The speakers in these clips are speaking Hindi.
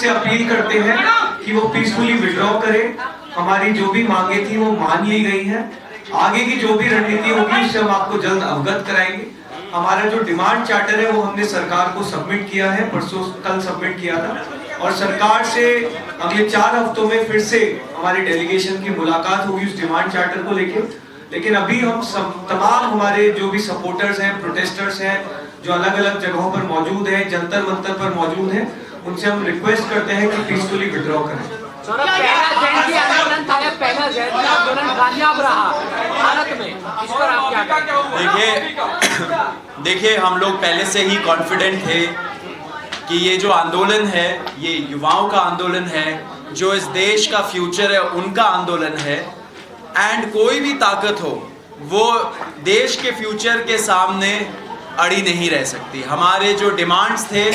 से अपील करते हैं कि वो पीसफुली विड्रॉ करें। हमारी जो भी मांगे थी वो मान ली गई है। आगे की जो भी रणनीति होगी उससे हम आपको जल्द अवगत कराएंगे। हमारा जो डिमांड चार्टर है वो हमने सरकार को सबमिट किया है, परसों कल सबमिट किया था, और सरकार से अगले 4 हफ्तों में फिर से हमारे डेलीगेशन की मुलाकात होगी उस डिमांड चार्टर को लेकर। लेकिन अभी हम सब तमाम हमारे जो भी सपोर्टर्स हैं, प्रोटेस्टर्स हैं, जो अलग अलग जगहों पर मौजूद हैं, जंतर मंतर पर मौजूद हैं, उनसे हम रिक्वेस्ट करते हैं कि पीसफुली विड्रॉ करें। देखिए हम लोग पहले से ही कॉन्फिडेंट थे कि ये जो आंदोलन है ये युवाओं का आंदोलन है, जो इस देश का फ्यूचर है उनका आंदोलन है। एंड कोई भी ताकत हो वो देश के फ्यूचर के सामने अड़ी नहीं रह सकती। हमारे जो डिमांड्स थे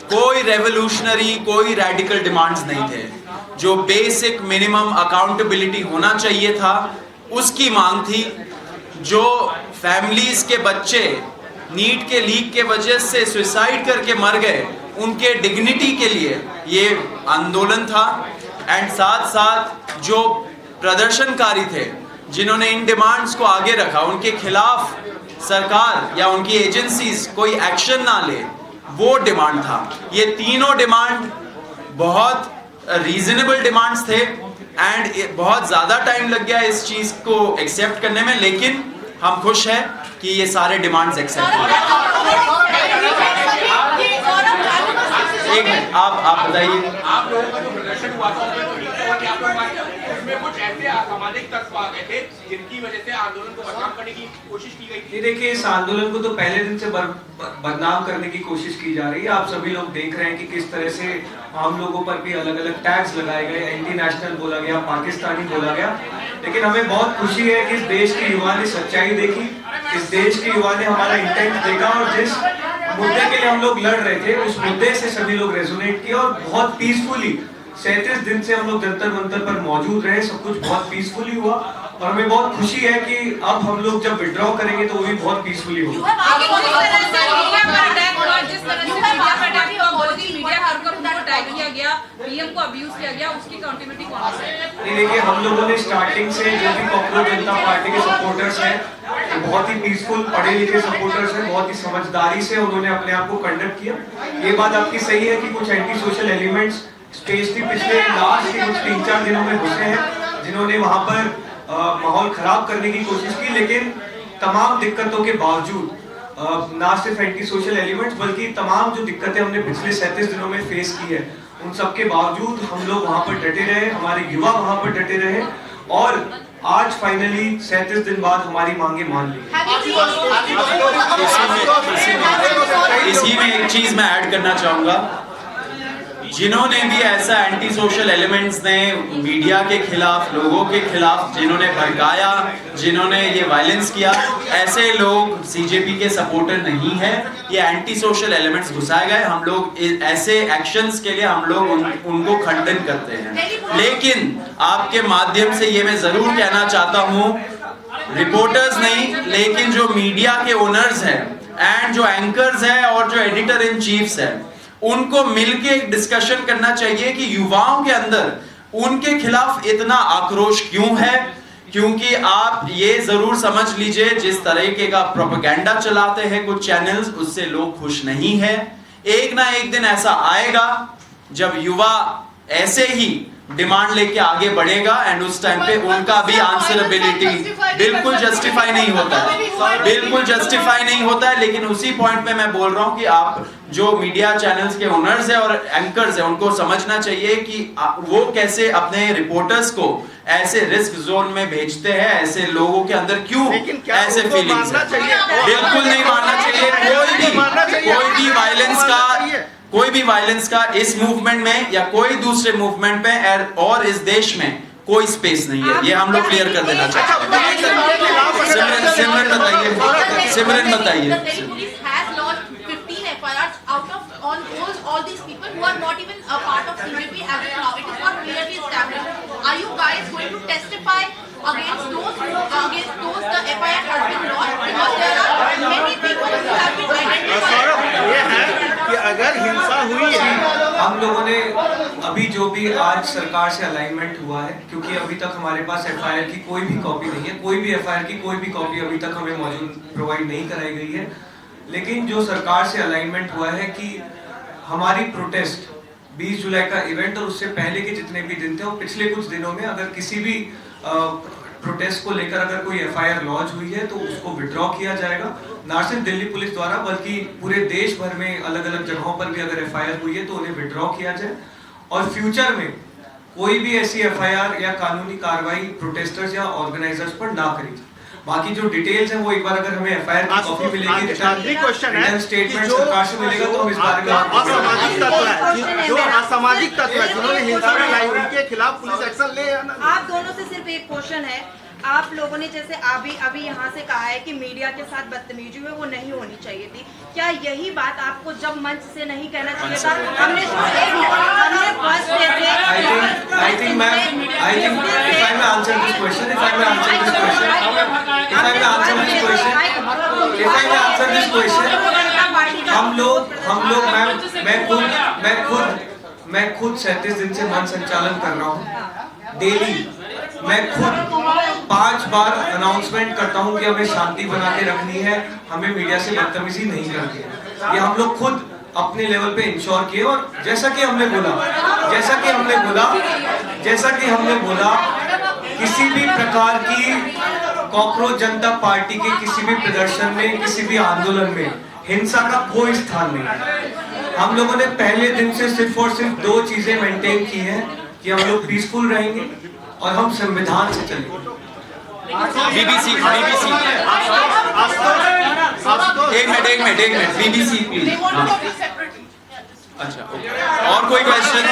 कोई रेवोल्यूशनरी, कोई रेडिकल डिमांड्स नहीं थे। जो बेसिक मिनिमम अकाउंटेबिलिटी होना चाहिए था उसकी मांग थी। जो फैमिलीज के बच्चे नीट के लीक के वजह से सुसाइड करके मर गए उनके डिग्निटी के लिए ये आंदोलन था। एंड साथ साथ जो प्रदर्शनकारी थे जिन्होंने इन डिमांड्स को आगे रखा, उनके खिलाफ सरकार या उनकी एजेंसीज कोई एक्शन ना ले, वो डिमांड था। ये तीनों डिमांड बहुत रीजनेबल डिमांड्स थे एंड बहुत ज़्यादा टाइम लग गया इस चीज़ को एक्सेप्ट करने में, लेकिन हम खुश हैं कि ये सारे डिमांड्स एक्सेप्ट हुए। एक मिनट, आप बताइए। आप लोगों का जो प्रदर्शन हुआ था उसमें कुछ ऐसे सामाजिक तत्व आ गए थे जिनकी वजह से आंदोलन को बदनाम करने की कोशिश की गई थी। देखिए, इस आंदोलन को तो पहले दिन से बदनाम करने की कोशिश की जा रही है। आप सभी लोग देख रहे हैं कि किस तरह से हम लोगों पर भी अलग अलग टैग्स लगाए गए, एंटी नेशनल बोला गया, पाकिस्तानी बोला गया। लेकिन हमें बहुत खुशी है कि इस देश के युवा ने सच्चाई देखी, इस देश के युवा ने हमारा इंटेंट देखा और जिस मुद्दे के लिए हम लोग लड़ रहे थे उस मुद्दे से सभी लोग रेजोनेट किया और बहुत पीसफुली 37 दिन से हम लोग जंतर मंतर पर मौजूद रहे। सब कुछ बहुत पीसफुली हुआ और हमें बहुत खुशी है कि अब हम लोग जब विड्रॉ करेंगे तो वो भी बहुत पीसफुली होगा। देखिए, हम लोगों ने स्टार्टिंग से जो भी कॉकरोच जनता पार्टी के सपोर्टर्स हैं, बहुत ही पीसफुल पढ़े लिखे सपोर्टर्स हैं, बहुत ही समझदारी से उन्होंने अपने आप को कंडक्ट किया। ये बात आपकी सही है कि कुछ एंटी सोशल एलिमेंट्स स्पेशली पिछले लास्ट के कुछ 3-4 दिनों में घुसे हैं जिन्होंने वहां पर माहौल खराब करने की कोशिश की। लेकिन तमाम दिक्कतों के बावजूद ना सिर्फ एंटी सोशल एलिमेंट्स बल्कि तमाम जो दिक्कतें हमने पिछले 37 दिनों में फेस की है उन सब के बावजूद हम लोग वहां पर डटे रहे, हमारे युवा वहां पर डटे रहे और आज फाइनली 37 दिन बाद हमारी मांगे मान ली। इसी में एक चीज मैं ऐड करना चाहूंगा, जिन्होंने भी ऐसा एंटी सोशल एलिमेंट्स ने मीडिया के खिलाफ, लोगों के खिलाफ जिन्होंने भड़काया, जिन्होंने ये वायलेंस किया, ऐसे लोग सीजेपी के सपोर्टर नहीं है। ये एंटी सोशल एलिमेंट्स घुसाए गए। हम लोग ऐसे एक्शंस के लिए हम लोग उनको खंडन करते हैं। लेकिन आपके माध्यम से ये मैं जरूर कहना चाहता हूँ, रिपोर्टर्स नहीं लेकिन जो मीडिया के ओनर्स हैं एंड जो एंकर्स हैं और जो एडिटर इन चीफ्स हैं, उनको मिलके एक डिस्कशन करना चाहिए कि युवाओं के अंदर उनके खिलाफ इतना आक्रोश क्यों है। क्योंकि आप ये जरूर समझ लीजिए, जिस तरीके का प्रोपेगेंडा चलाते हैं कुछ चैनल्स, उससे लोग खुश नहीं है। एक ना एक दिन ऐसा आएगा जब युवा ऐसे ही डिमांड लेके आगे बढ़ेगा एंड उस टाइम पे उनका भी आंसरेबिलिटी बिल्कुल जस्टिफाई नहीं होता है, बिल्कुल जस्टिफाई नहीं होता है। लेकिन उसी पॉइंट पे मैं बोल रहा हूं कि आप जो मीडिया चैनल्स के ओनर्स हैं और एंकर्स हैं उनको समझना चाहिए कि वो कैसे अपने रिपोर्टर्स को ऐसे रिस्क जोन में भेजते हैं, ऐसे लोगों के अंदर क्यों ऐसे फीलिंग्स है। बिल्कुल नहीं मानना चाहिए। कोई भी वायलेंस का इस मूवमेंट में या कोई दूसरे मूवमेंट में और इस देश में कोई स्पेस नहीं है। ये हम लोग क्लियर कर देना चाहते हैं। सिमरन बताइए। Out of all these people who are not even a part of CJP as of now, it is not clearly established. Are you guys going to testify against those the FIR has been launched? Because there are many people who have been identified. ये है कि अगर हिंसा हुई है, हम लोगों ने अभी जो भी आज सरकार से अलाइनमेंट हुआ है, क्योंकि अभी तक हमारे पास एफआईआर की कोई भी कॉपी नहीं है, कोई भी एफआईआर की कोई भी कॉपी अभी तक हमें मौजूद प्रोवाइड नहीं कराई गई है, लेकिन जो सरकार से अलाइनमेंट हुआ है कि हमारी प्रोटेस्ट 20 जुलाई का इवेंट और उससे पहले के जितने भी दिन थे, और पिछले कुछ दिनों में अगर किसी भी प्रोटेस्ट को लेकर अगर कोई एफआईआर लॉन्च हुई है तो उसको विड्रॉ किया जाएगा, ना सिर्फ दिल्ली पुलिस द्वारा बल्कि पूरे देश भर में अलग अलग जगहों पर भी अगर एफआईआर हुई है तो उन्हें विड्रॉ किया जाए, और फ्यूचर में कोई भी ऐसी एफआईआर या कानूनी कार्रवाई प्रोटेस्टर्स या ऑर्गेनाइजर्स पर ना करी जाए। बाकी जो डिटेल्स हैं वो एक बार अगर हमें एफआईआर की कॉपी मिलेगी, रिटर्न स्टेटमेंट सरकार से मिलेगा तो हम इस बारे में असामाजिक तत्व है, जो असामाजिक तत्व है जिन्होंने हिंसा फैलाई उनके खिलाफ पुलिस एक्शन ले या ना। आप दोनों से सिर्फ एक क्वेश्चन है, आप लोगों ने जैसे अभी यहाँ से कहा है कि मीडिया के साथ बदतमीजी हुई वो नहीं होनी चाहिए थी, क्या यही बात आपको जब मंच से नहीं कहना चाहिए था? हमने फर्स्ट डे से I think if I may answer this question, हम लोग मैं खुद 37 दिन से मंच संचालन कर रहा हूँ। डेली मैं खुद 5 बार अनाउंसमेंट करता हूँ कि हमें शांति बना के रखनी है, हमें मीडिया से बदतमीजी नहीं करनी है। ये हम लोग खुद अपने लेवल पे इंश्योर किए, और जैसा कि हमने बोला किसी भी प्रकार की कॉकरोच जनता पार्टी के किसी भी प्रदर्शन में, किसी भी आंदोलन में हिंसा का कोई स्थान नहीं। हम लोगों ने पहले दिन से सिर्फ और सिर्फ 2 चीजें मेंटेन की हैं कि हम लोग पीसफुल रहेंगे और हम संविधान से चलेंगे। BBC एक मिनट BBC प्लीज। अच्छा, और कोई क्वेश्चन?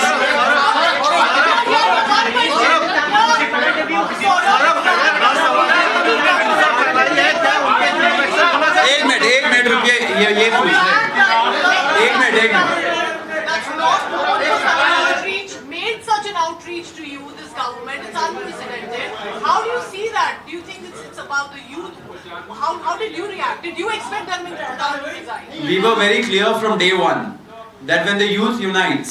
एक मिनट रुकिए, ये पूछ रहे हैं। एक minute made such an outreach to you, this government, it's unprecedented. How do you see that? Do you think it's about the youth? How did you react? Did you expect them to resign? We were very clear from day one that when the youth unites,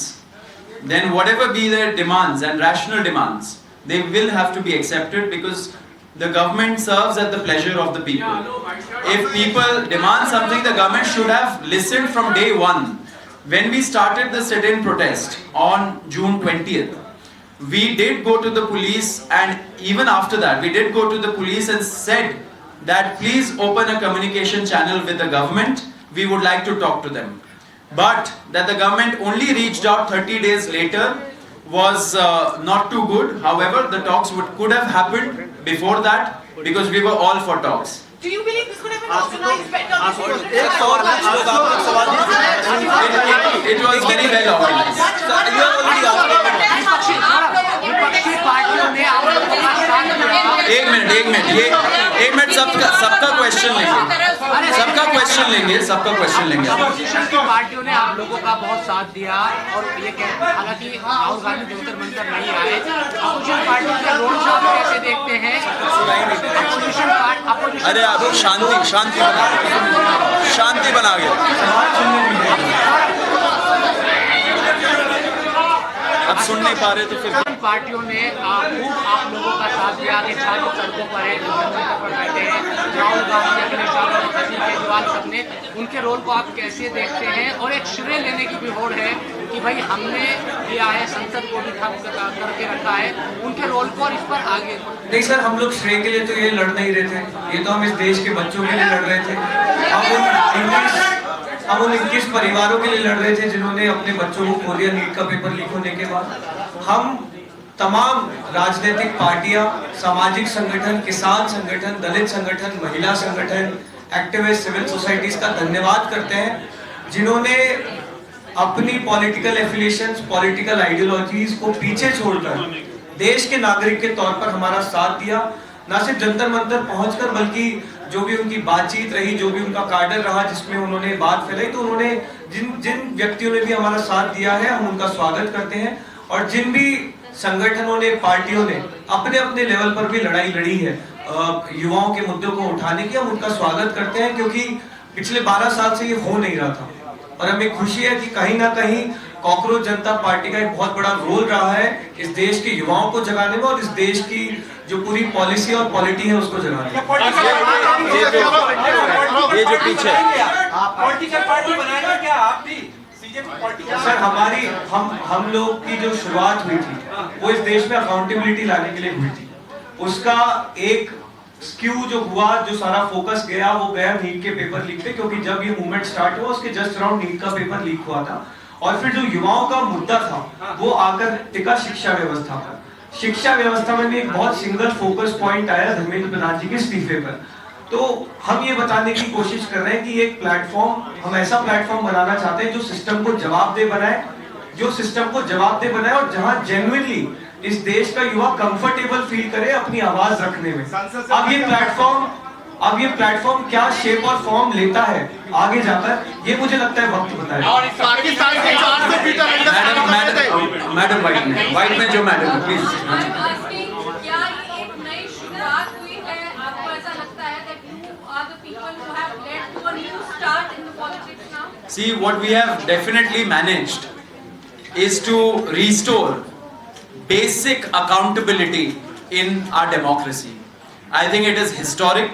then whatever be their demands and rational demands, they will have to be accepted, because the government serves at the pleasure of the people. If people demand something, the government should have listened from day one. When we started the sit-in protest on June 20th, we did go to the police, and even after that, we did go to the police and said that please open a communication channel with the government. We would like to talk to them. But that the government only reached out 30 days later was not too good. However, the talks could have happened before that, because we were all for talks. Do you believe this could have been organized better? It was very well organized. एक मिनट सबका क्वेश्चन लेंगे। अपोजिशन की पार्टियों ने आप लोगों का बहुत साथ दिया, और ये हालांकि राहुल गांधी जंतर मंतर नहीं आए, अपोजिशन पार्टियों के रोड शो कैसे देखते हैं? अरे आप शांति बना गया। अब सुन नहीं पा रहे तो फिर पार्टियों ने खूब आप लोगों का साथ दिया कि छात्र सड़कों पर है, पर बैठे हैं, राहुल गांधी, अखिलेश यादव, केजरीवाल, सबने उनके रोल को आप कैसे देखते हैं? और एक श्रेय लेने की भी होड़ है कि भाई हमने किया है, संसद को भी ठप करके रखा है, उनके रोल को, और इस पर आगे नहीं सर, हम लोग श्रेय के लिए तो ये लड़ नहीं रहे थे, ये तो हम इस देश के बच्चों के लिए लड़ रहे थे। हम उन 21 परिवारों के लिए लड़ रहे थे जिन्होंने अपने बच्चों को खो दिया नीट का पेपर लीक होने के बाद। हम तमाम राजनीतिक पार्टियां, सामाजिक संगठन, किसान संगठन, दलित संगठन, महिला संगठन, एक्टिविस्ट, सिविल सोसाइटीज का धन्यवाद करते हैं जिन्होंने अपनी पॉलिटिकल एफिलिएशंस, पॉलिटिकल आइडियोलॉजीज को पीछे छोड़कर देश के नागरिक के तौर पर हमारा साथ दिया। ना सिर्फ जंतर मंतर पहुंचकर, बल्कि जो भी उनकी बातचीत रही, जो भी उनका कार्डर रहा जिसमें उन्होंने बात फैलाई, तो उन्होंने जिन व्यक्तियों ने भी हमारा साथ दिया है हम उनका स्वागत करते हैं। और जिन भी संगठनों ने, पार्टियों ने अपने अपने लेवल पर भी लड़ाई लड़ी है युवाओं के मुद्दों को उठाने की, हम उनका स्वागत करते हैं, क्योंकि पिछले 12 साल से ये हो नहीं रहा था। और हमें खुशी है कि कहीं ना कहीं कॉकरोच जनता पार्टी का एक बहुत बड़ा रोल रहा है इस देश के युवाओं को जगाने में और इस देश की जो पूरी पॉलिसी और पॉलिटी है उसको जगाने में। ये जो पीछे पॉलिटिकल पार्टी बनाएगा क्या आप भी? सीजेपी पॉलिटिकल सर हमारी हम लोग की जो शुरुआत हुई थी वो इस देश में अकाउंटेबिलिटी लाने के लिए हुई थी। उसका एक स्क्यू जो हुआ, जो सारा फोकस गया, वो गया नीट के पेपर लीक पे, क्योंकि जब ये मूवमेंट स्टार्ट हुआ उसके जस्ट अराउंड नीट का पेपर लीक हुआ था। और फिर जो युवाओं का मुद्दा था वो आकर टिका शिक्षा व्यवस्था पर। शिक्षा व्यवस्था में भी एक बहुत सिंगल फोकस पॉइंट आया धर्मेंद्र प्रधान जी के इस्तीफे पर। तो हम ये बताने की कोशिश कर रहे हैं कि एक प्लेटफॉर्म, हम ऐसा प्लेटफॉर्म बनाना चाहते हैं जो सिस्टम को जवाबदेह बनाए, और जहां जेन्युइनली इस देश का युवा कंफर्टेबल फील करे अपनी आवाज रखने में। अब ये प्लेटफॉर्म क्या शेप और फॉर्म लेता है आगे जाकर, ये मुझे लगता है वक्त बताएगा। और इस पाकिस्तान के 400 फीट मैडम वाइट में जो मैडम प्लीज। क्या ये एक नई शुरुआत हुई है? आपको ऐसा लगता है that you are the people who have led to a new start in the politics now? See, what we have definitely managed is to restore basic accountability in our democracy. I think it is historic.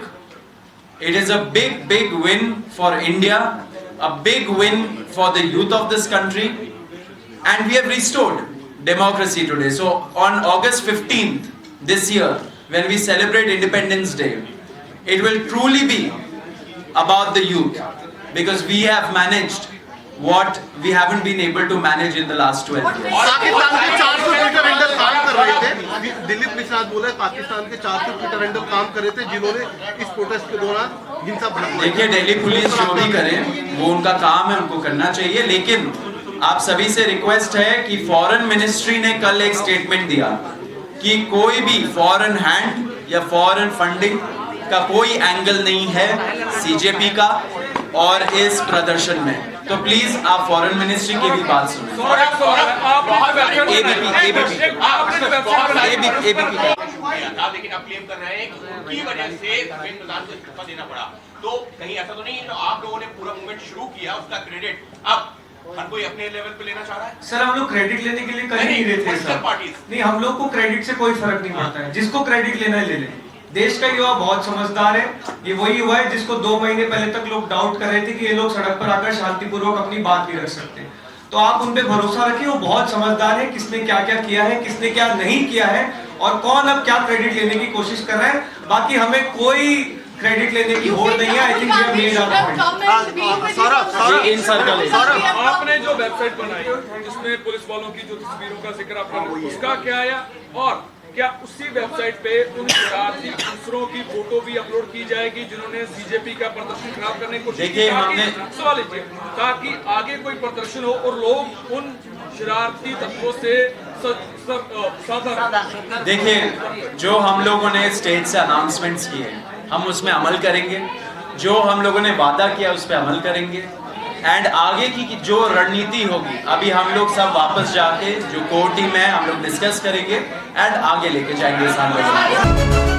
It is a big win for India, a big win for the youth of this country, and we have restored democracy today. So on August 15th this year, when we celebrate Independence Day, it will truly be about the youth, because we have managed what we haven't been able to manage in the last 12 years. Pakistan के 400 मीटर हैंडल काम कर रहे थे। दिलीप निषाद बोले पाकिस्तान के 400 मीटर हैंडल काम कर रहे थे जिन्होंने इस प्रोटेस्ट के दौरान हिंसा भड़काई। देखिए, दिल्ली पुलिस जो भी करे वो उनका काम है, उनको करना चाहिए, लेकिन आप सभी से रिक्वेस्ट है कि फॉरेन मिनिस्ट्री ने कल एक स्टेटमेंट दिया कि कोई भी फॉरेन हैंड या फॉरेन फंडिंग का कोई एंगल नहीं है सीजेपी का और इस प्रदर्शन में। तो प्लीज आप फॉरेन मिनिस्ट्री की भी बात सुनें। लेकिन आप क्लेम कर रहे हैं कि उनकी वजह से धर्मेंद्र प्रधान को इस्तीफा देना पड़ा, तो कहीं ऐसा तो नहीं है जो आप लोगों ने पूरा मूवमेंट शुरू किया उसका क्रेडिट अब हर कोई अपने लेवल पे लेना चाह रहा है? सर हम लोग क्रेडिट लेने के लिए कहीं नहीं रहे थे सर। नहीं, हम लोग को क्रेडिट से कोई फर्क नहीं पड़ता है, जिसको क्रेडिट लेना है ले ले। देश का युवा बहुत समझदार है। ये वही हुआ है जिसको 2 महीने पहले तक लोग डाउट कर रहे थे कि ये लोग सड़क पर आकर शांतिपूर्वक अपनी बात नहीं रख सकते। तो आप उन पे भरोसा रखिए, वो बहुत समझदार है, किसने क्या क्या किया है, किसने क्या नहीं किया है और कौन अब क्या क्रेडिट लेने की कोशिश कर रहा है। बाकी हमें कोई क्रेडिट लेने की होड़ नहीं है। I think we have made our point. आपने जो वेबसाइट बनाई जिसमें पुलिस वालों की जो तस्वीरों का जिक्र आप कर रहे हैं, उसका क्या आया? और क्या उसी वेबसाइट पे उन शरारती दूसरों की फोटो भी अपलोड की जाएगी जिन्होंने सीजेपी का प्रदर्शन खराब करने की कोशिश की? सवाल लीजिए, ताकि आगे कोई प्रदर्शन हो और लोग उन शरारती तत्वों से सावधान। देखिए, जो हम लोगों ने स्टेज से अनाउंसमेंट्स किए हम उसमें अमल करेंगे, जो हम लोगों ने वादा किया उस पर अमल करेंगे, एंड आगे की जो रणनीति होगी अभी हम लोग सब वापस जाके जो कोर टीम है हम लोग डिस्कस करेंगे एंड आगे लेके जाएंगे इस आंदोलन को।